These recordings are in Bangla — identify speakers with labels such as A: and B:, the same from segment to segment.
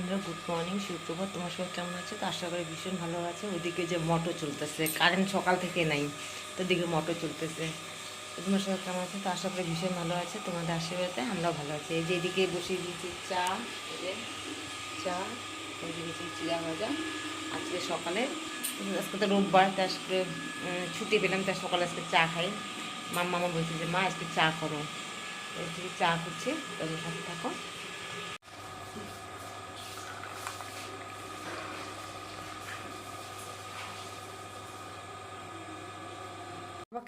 A: বন্ধুরা, গুড মর্নিং, সুপ্রভাত। তোমার সবাই কেমন আছে? তো আশা করি ভীষণ ভালো আছে। ওইদিকে যে মোটর চলতেছে, কারেন্ট সকাল থেকে নাই, তো দিকে মোটর চলতেছে। তোমার সবাই কেমন আছে? তো আশা করি ভীষণ ভালো আছে। তোমাদের আশীর্বাদে আমরাও ভালো আছি। এই যে এদিকে বসিয়ে দিয়েছি চা, এই যে চা, এই দিয়েছি চিড়া ভাজা। আজকে সকালে, আজকে তো রোববার, তাই আজকে ছুটি পেলাম, তাই সকালে আজকে চা খাই। মামা বলছে যে মা আজকে চা করো, চা করছি, তবে সাথে থাকো।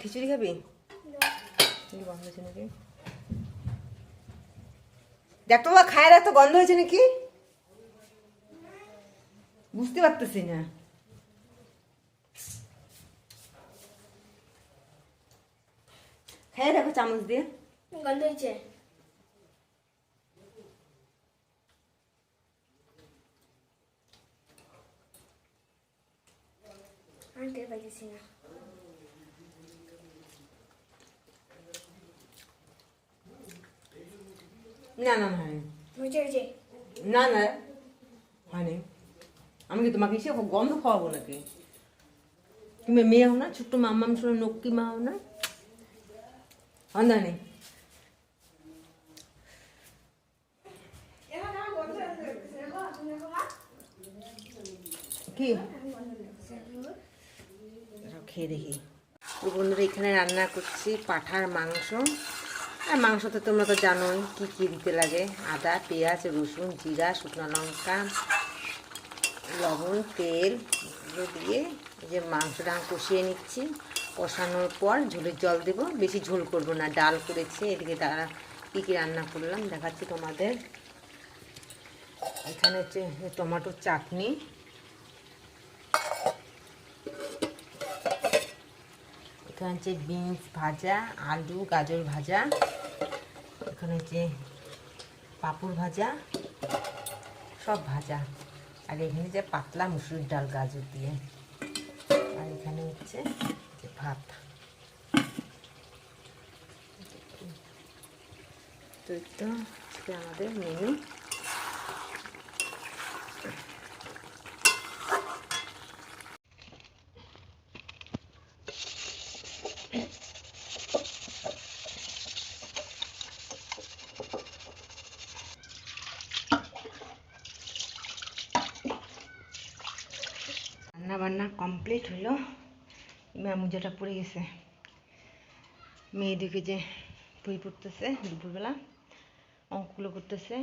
A: খিচুড়ি খাবি? গন্ধ হয়েছে নাকি দেখ তো, খায়ের এত গন্ধ হয়েছে নাকি বুঝতে পারতেছি না। খেয়ে দেখো চামচ দিয়ে।
B: গন্ধ হয়েছে। আনতে পারছি না।
A: না না হয়নি,
B: হয়েছে।
A: না না হয়নি। আমি কি তোমাকে এসে গন্ধ খাওয়াবো নাকি? তুমি মেয়ে হও না, ছোট্ট মাম্মাম শুনে নক্কি মা হও না? গন্ধ নেই। কি খেয়ে দেখি। তো বন্ধুরা, এখানে রান্না করছি পাঁঠার মাংস। আর মাংস তো তোমরা তো জানোই কী কী দিতে লাগে: আদা, পেঁয়াজ, রসুন, জিরা, শুকনো লঙ্কা, লবণ, তেল, এগুলো দিয়ে এই যে মাংসটা কষিয়ে নিচ্ছি। কষানোর পর ঝোলের জল দেবো, বেশি ঝোল করব না। ডাল করেছি, এদিকে কী কী রান্না করলাম দেখাচ্ছি তোমাদের। এখানে হচ্ছে টমেটোর চাটনি, এখানে হচ্ছে বিনস ভাজা, আলু গাজর ভাজা, এখানে হচ্ছে পাঁপড় ভাজা, সব ভাজা। আর এখানে যে পাতলা মুসুর ডাল গাজর দিয়ে। আর এখানে হচ্ছে ভাত। তো এটা হচ্ছে আমাদের মেনু। রান্না বান্না কমপ্লিট হলো। মোজাটা পড়ে গেছে। মেয়েদিকে যে বই পড়তেছে, দুপুরবেলা অঙ্কগুলো করতেছে।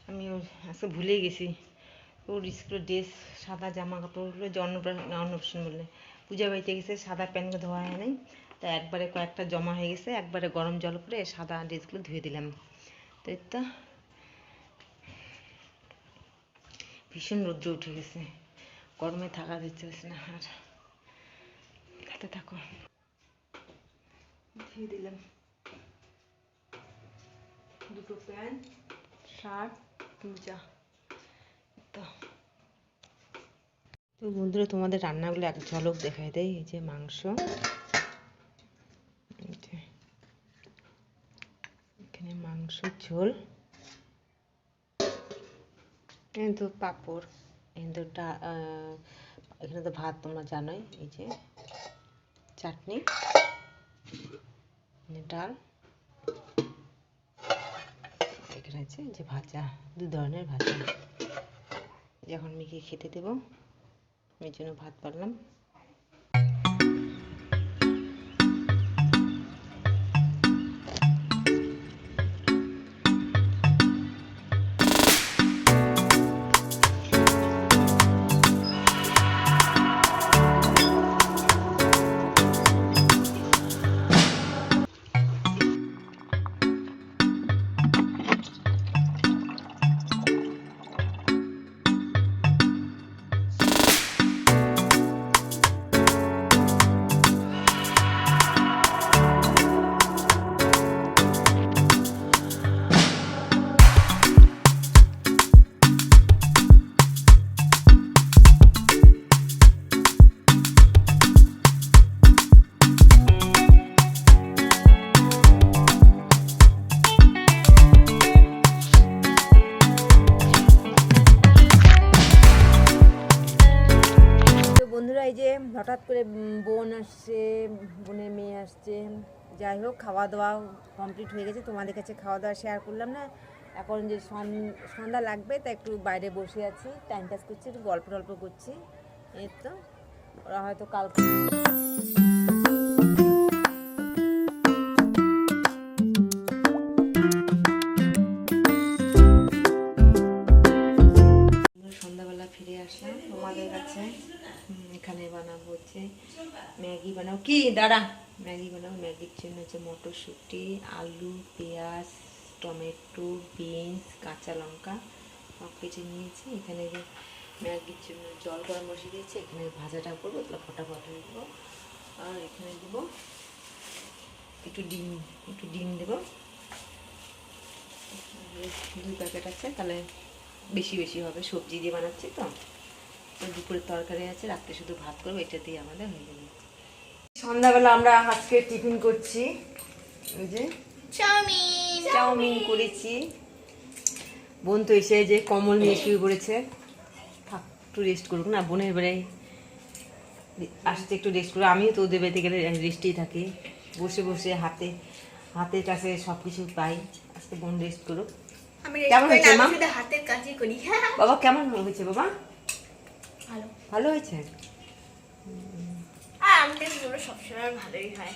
A: আমি আজকে ভুলেই গেছি ওর স্কুলের ড্রেস, সাদা জামা কাপড়গুলো, যে অন্নপ্রাশন বললে পূজা বাড়িতে গেছে, সাদা প্যান্ট ধোয়া হয় নাই, তাই একবারে কয়েকটা জমা হয়ে গেছে। একবারে গরম জল করে সাদা ড্রেসগুলো ধুয়ে দিলাম। তো এটা ভীষণ রৌদ্র উঠে গেছে, গরমে থাকা দিচ্ছে না। আর খেতে থাকো, ধুয়ে দিলাম। দুটো প্যান্ট, শার্ট, মোজা। তো বন্ধুরা, তোমাদের রান্নাগুলো এক ঝলক দেখায় দেয়। এই যে মাংস, এখানে মাংস ঝোল, এখানে তো পাঁপড়, এখানে তো এখানে তো ভাত তোমরা জানোই। এই যে চাটনি, ডাল, এখানে আছে যে ভাজা, দু ধরনের ভাজা। যখন মেয়েকে খেতে দেবো, মেয়ের জন্য ভাত বাড়লাম। হঠাৎ করে বোন আসছে, বোনের মেয়ে আসছে, যাই হোক খাওয়া দাওয়া কমপ্লিট হয়ে গেছে, তোমাদের কাছে খাওয়া দাওয়া শেয়ার করলাম না। এখন যে সন্ধ্যা লাগবে তাই একটু বাইরে বসে আছি, টাইম পাস করছি, একটু গল্প টল্প করছি। এই তো ওরা হয়তো কালকে সন্ধ্যাবেলা ফিরে আসলাম তোমাদের কাছে। এখানে বানাবো হচ্ছে ম্যাগি বানাবো, কি দাঁড়া, ম্যাগি বানাবো। ম্যাগির জন্য হচ্ছে মটরশুঁটি, আলু, পেঁয়াজ, টমেটো, বিনস, কাঁচা লঙ্কা সব কিছু নিয়েছি। এখানে যে ম্যাগির জন্য জল গরম বসিয়ে দিয়েছি, এখানে ভাজাটা করবো, তাহলে ফটাফট হয়ে দেবো। আর এখানে দেবো একটু ডিম দেবো, 2 প্যাকেট আছে, তাহলে বেশি বেশি হবে, সবজি দিয়ে বানাচ্ছি তো। দুপুরের তরকারি আছে, রাত্রে শুধু ভাত করবো, এটা দিয়ে আমাদের হয়ে যাবে। সন্ধ্যাবেলা আমরা আজকে টিফিন করছি, ওই যে চাউমিন করেছি। বোন তো এসে যে কমল নিয়ে শুরু করেছে, থাক একটু রেস্ট করুক না, বোনের বেড়ে আসতে একটু রেস্ট করবো। আমিও তো ওদের বেড়াতে গেলে রেস্টেই থাকি, বসে বসে হাতের কাছে সব কিছু পাই। আজকে বোন রেস্ট করুক। কেমন হয়েছে মা?
B: হাতের কাজই করি।
A: বাবা কেমন হয়েছে বাবা?
B: ভালো।
A: ভালো হয়েছে।
B: আর আমাদের সবসময় ভালোই হয়।